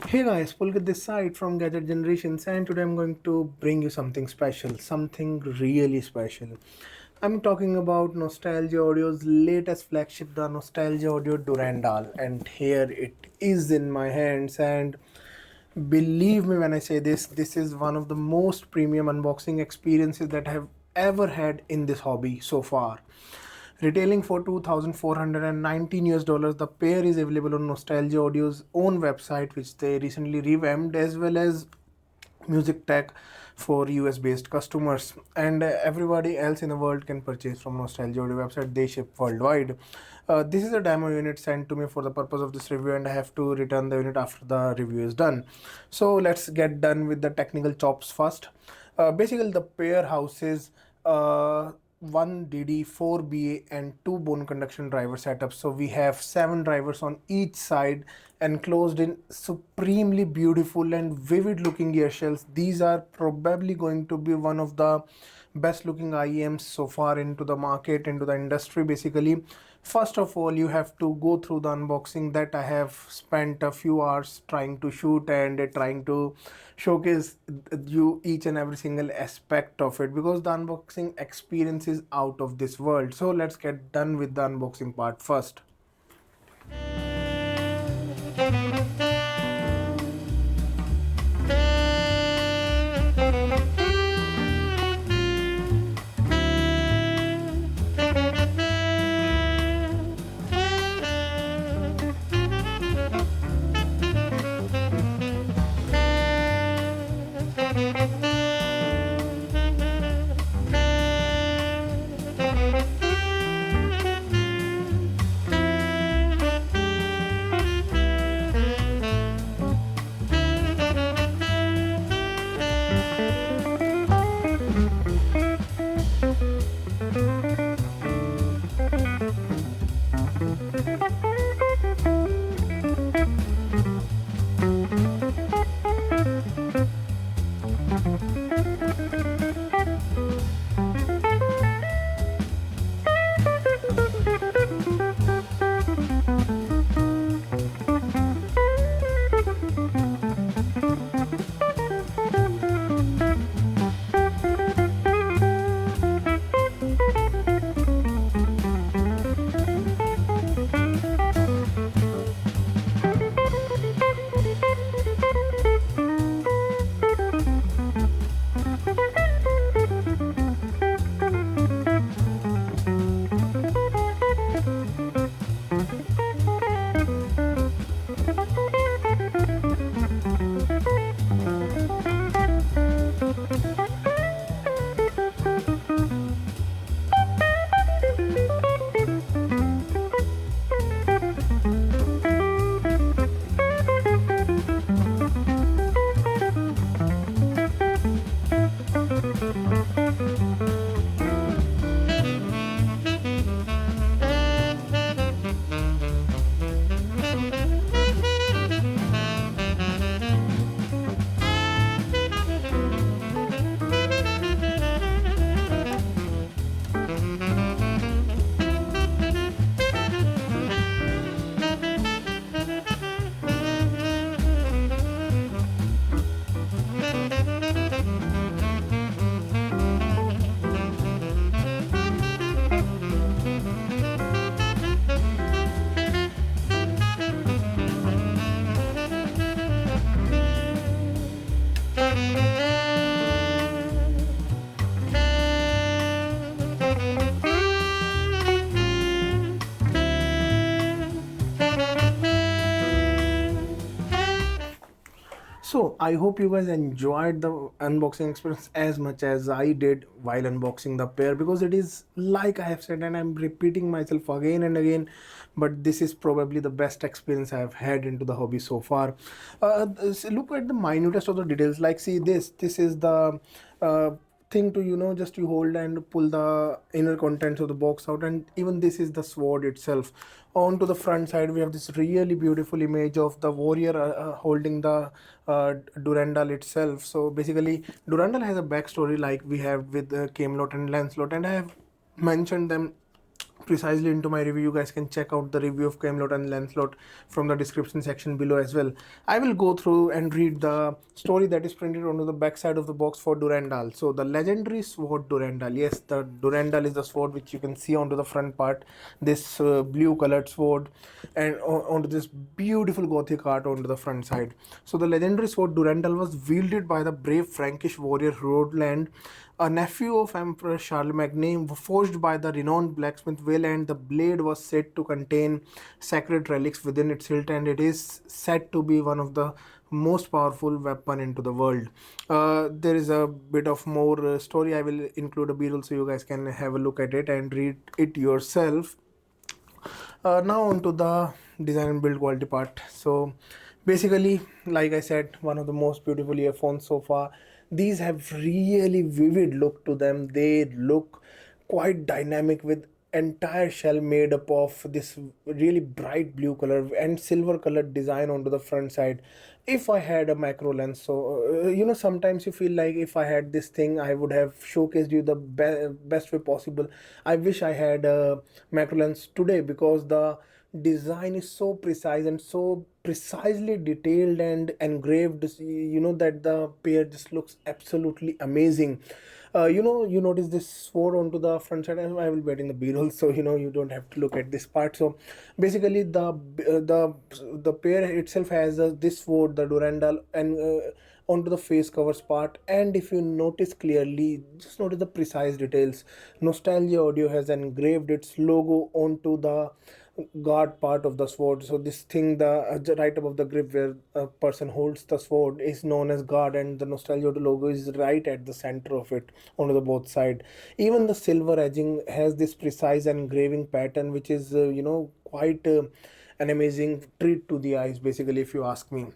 Hey guys, Pulkit this side from Gadget Generations, and today I'm going to bring you something special, something really special. I'm talking about Nostalgia Audio's latest flagship, the Nostalgia Audio Durandal, and here it is in my hands. And believe me when I say this, this is one of the most premium unboxing experiences that I have ever had in this hobby so far. Retailing for 2,419 US dollars, the pair is available on Nostalgia Audio's own website, which they recently revamped, as well as Music Tech for US based customers. And everybody else in the world can purchase from Nostalgia Audio website. They ship worldwide. This is a demo unit sent to me for the purpose of this review, and I have to return the unit after the review is done. So let's get done with the technical chops first. Basically, the pair houses one DD, 4 BA, and 2 bone conduction driver setups. So we have 7 drivers on each side enclosed in supremely beautiful and vivid looking gear shells. These are probably going to be one of the best looking IEMs so far into the market, into the industry. Basically, first of all, you have to go through the unboxing that I have spent a few hours trying to shoot and trying to showcase you each and every single aspect of it, because the unboxing experience is out of this world. So let's get done with the unboxing part first. So I hope you guys enjoyed the unboxing experience as much as I did while unboxing the pair, because it is like I have said and I'm repeating myself again and again, but this is probably the best experience I have had into the hobby so far. Look at the minutest of the details. Like, see this. This is the thing to, just you hold and pull the inner contents of the box out, and even this is the sword itself. On to the front side we have this really beautiful image of the warrior holding the Durandal itself. So basically Durandal has a backstory like we have with Camelot and Lancelot, and I have mentioned them precisely into my review, you guys can check out the review of Camelot and Lancelot from the description section below as well. I will go through and read the story that is printed onto the back side of the box for Durandal. So the legendary sword Durandal. Yes, the Durandal is the sword which you can see onto the front part. This blue colored sword, and onto this beautiful gothic art onto the front side. So the legendary sword Durandal was wielded by the brave Frankish warrior Rodland, a nephew of Emperor Charlemagne, forged by the renowned blacksmith Wayland. The blade was said to contain sacred relics within its hilt, and it is said to be one of the most powerful weapon into the world. There is a bit of more story. I will include a b-roll so you guys can have a look at it and read it yourself. Now on to the design and build quality part. So basically, like I said, one of the most beautiful earphones so far. These have really vivid look to them. They look quite dynamic with entire shell made up of this really bright blue color and silver colored design onto the front side. If I had a macro lens, so sometimes you feel like if I had this thing, I would have showcased you the best way possible. I wish I had a macro lens today, because the design is so precise and so precisely detailed and engraved, that the pair just looks absolutely amazing. You notice this sword onto the front side, and I will be adding the b-roll so you don't have to look at this part. So basically the pair itself has this sword, the Durandal, and onto the face covers part. And if you notice clearly, just notice the precise details. Nostalgia Audio has engraved its logo onto the guard part of the sword. So this thing, the right above the grip where a person holds the sword, is known as guard, and the Nostalgia logo is right at the center of it on the both side. Even the silver edging has this precise engraving pattern, which is quite an amazing treat to the eyes, basically, if you ask me.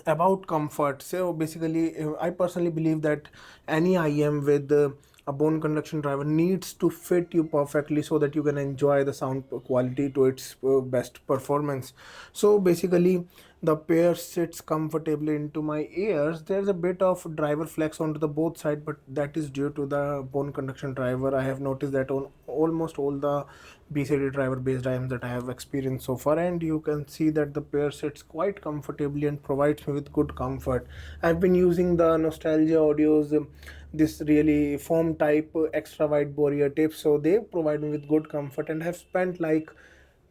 About comfort, so basically, I personally believe that any IEM with a bone conduction driver needs to fit you perfectly so that you can enjoy the sound quality to its best performance. So basically, the pair sits comfortably into my ears. There's a bit of driver flex onto the both side, but that is due to the bone conduction driver. I have noticed that on almost all the BCD driver based IEMs that I have experienced so far, and you can see that the pair sits quite comfortably and provides me with good comfort. I've been using the Nostalgia Audio's this really foam type extra wide bore ear tips, so they provide me with good comfort, and have spent like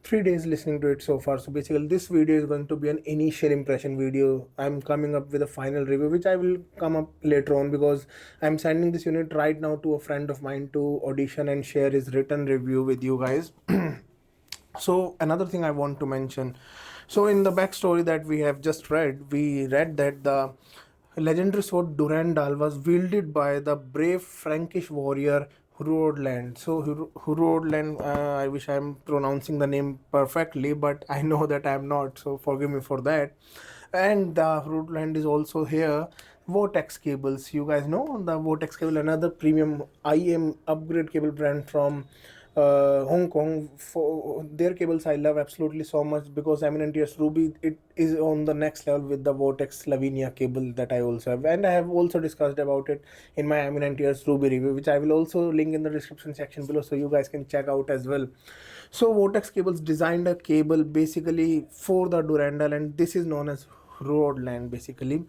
3 days listening to it so far. So basically, this video is going to be an initial impression video. I'm coming up with a final review, which I will come up later on, because I'm sending this unit right now to a friend of mine to audition and share his written review with you guys. So another thing I want to mention, so in the backstory that we have just read, we read that the legendary sword Durandal was wielded by the brave Frankish warrior Hurodland. So Hurodland, I wish I'm pronouncing the name perfectly, but I know that I'm not, so forgive me for that. And the Hurodland is also here. Vortex cables, you guys know the Vortex cable, another premium IEM upgrade cable brand from Hong Kong. For their cables, I love absolutely so much, because Eminent Ears Ruby, it is on the next level with the Vortex Lavinia cable that I also have, and I have also discussed about it in my Eminent Ears Ruby review, which I will also link in the description section below, so you guys can check out as well. So Vortex Cables designed a cable basically for the Durandal, and this is known as Roadland basically.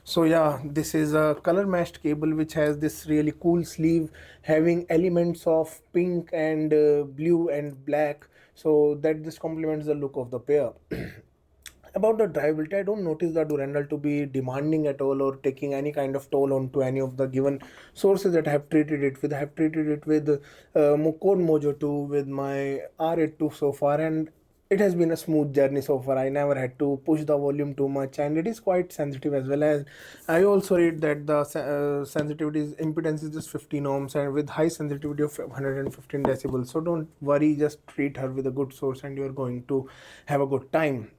So yeah, this is a color matched cable which has this really cool sleeve having elements of pink and blue and black, so that this complements the look of the pair. About the drivability, I don't notice the Durandal to be demanding at all or taking any kind of toll onto any of the given sources that I have treated it with. I have treated it with Code Mojo 2, with my R82 so far, and it has been a smooth journey so far. I never had to push the volume too much, and it is quite sensitive as well. As I also read that the sensitivity impedance is just 15 ohms, and with high sensitivity of 115 decibels. So don't worry, just treat her with a good source and you're going to have a good time.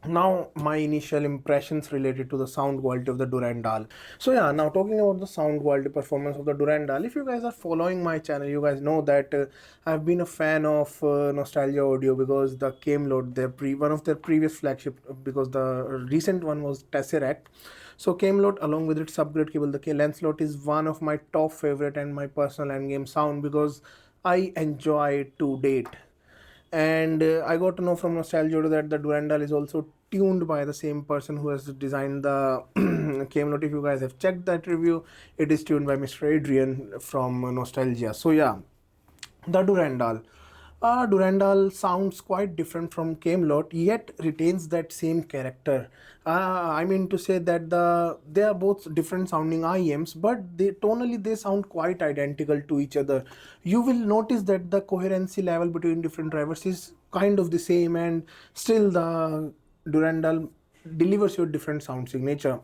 Now my initial impressions related to the sound quality of the Durandal. So yeah, now talking about the sound quality performance of the Durandal, if you guys are following my channel, you guys know that I've been a fan of Nostalgia Audio, because the Camelot, one of their previous flagship, because the recent one was Tesseract. So Camelot, along with its upgrade cable, the Lancelot, is one of my top favorite and my personal endgame sound, because I enjoy to date. And I got to know from Nostalgia that the Durandal is also tuned by the same person who has designed the Camelot. If you guys have checked that review, it is tuned by Mr. Adrian from Nostalgia. So yeah, the Durandal. Durandal sounds quite different from Camelot, yet retains that same character. I mean to say that they are both different sounding IEMs, but they tonally they sound quite identical to each other. You will notice that the coherency level between different drivers is kind of the same, and still the Durandal delivers you a different sound signature.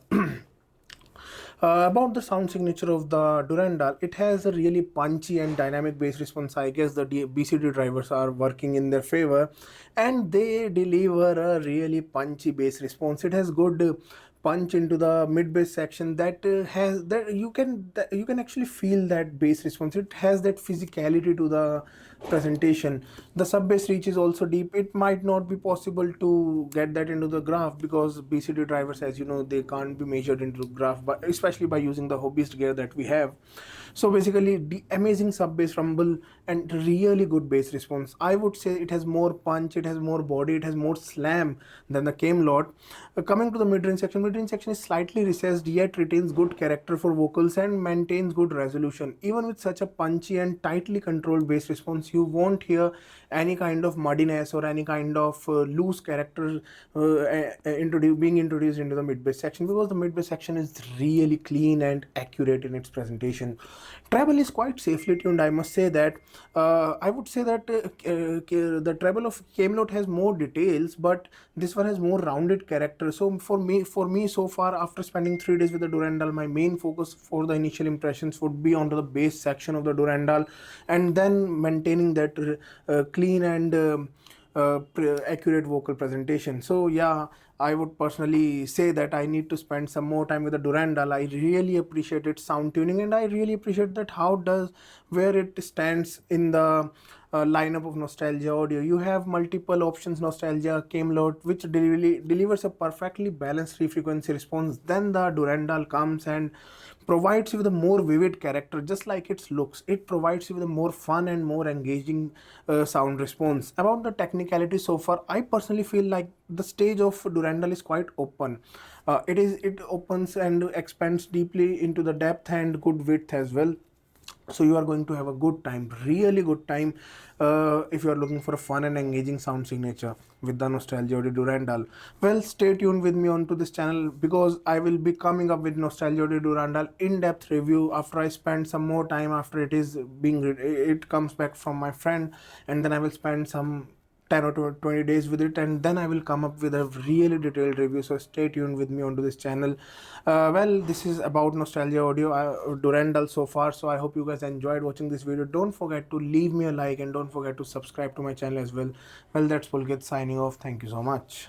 About the sound signature of the Durandal, it has a really punchy and dynamic bass response. I guess the BCD drivers are working in their favor, and they deliver a really punchy bass response. It has good punch into the mid bass section that has that you can actually feel that bass response. It has that physicality to the presentation. The sub bass reach is also deep. It might not be possible to get that into the graph because BCD drivers, as you know, they can't be measured into graph, but especially by using the hobbyist gear that we have. So basically, the amazing sub bass rumble and really good bass response. I would say it has more punch, it has more body, it has more slam than the Camelot. Coming to the mid range section is slightly recessed yet retains good character for vocals and maintains good resolution. Even with such a punchy and tightly controlled bass response, you won't hear any kind of muddiness or any kind of loose character being introduced into the mid bass section, because the mid bass section is really clean and accurate in its presentation. Treble is quite safely tuned, I must say that. I would say that the treble of Camelot has more details, but this one has more rounded character. So for me so far, after spending 3 days with the Durandal, my main focus for the initial impressions would be onto the bass section of the Durandal, and then maintaining that clean and accurate vocal presentation. So yeah, I would personally say that I need to spend some more time with the Durandal. I really appreciate its sound tuning, and I really appreciate that how does where it stands in the lineup of Nostalgia audio. You have multiple options, Nostalgia, Camelot, which delivers a perfectly balanced frequency response. Then the Durandal comes and provides you with a more vivid character, just like its looks. It provides you with a more fun and more engaging sound response. About the technicality so far, I personally feel like the stage of Durandal is quite open. It opens and expands deeply into the depth and good width as well. So you are going to have a good time, really good time, if you are looking for a fun and engaging sound signature with the Nostalgia de Durandal. Well, stay tuned with me onto this channel, because I will be coming up with Nostalgia de Durandal in-depth review after I spend some more time, after it is being it comes back from my friend, and then I will spend some 10 or 20 days with it, and then I will come up with a really detailed review. So stay tuned with me onto this channel. Well, this is about Nostalgia audio Durandal so far. So I hope you guys enjoyed watching this video. Don't forget to leave me a like, and don't forget to subscribe to my channel as well. Well, that's Pulkit signing off. Thank you so much.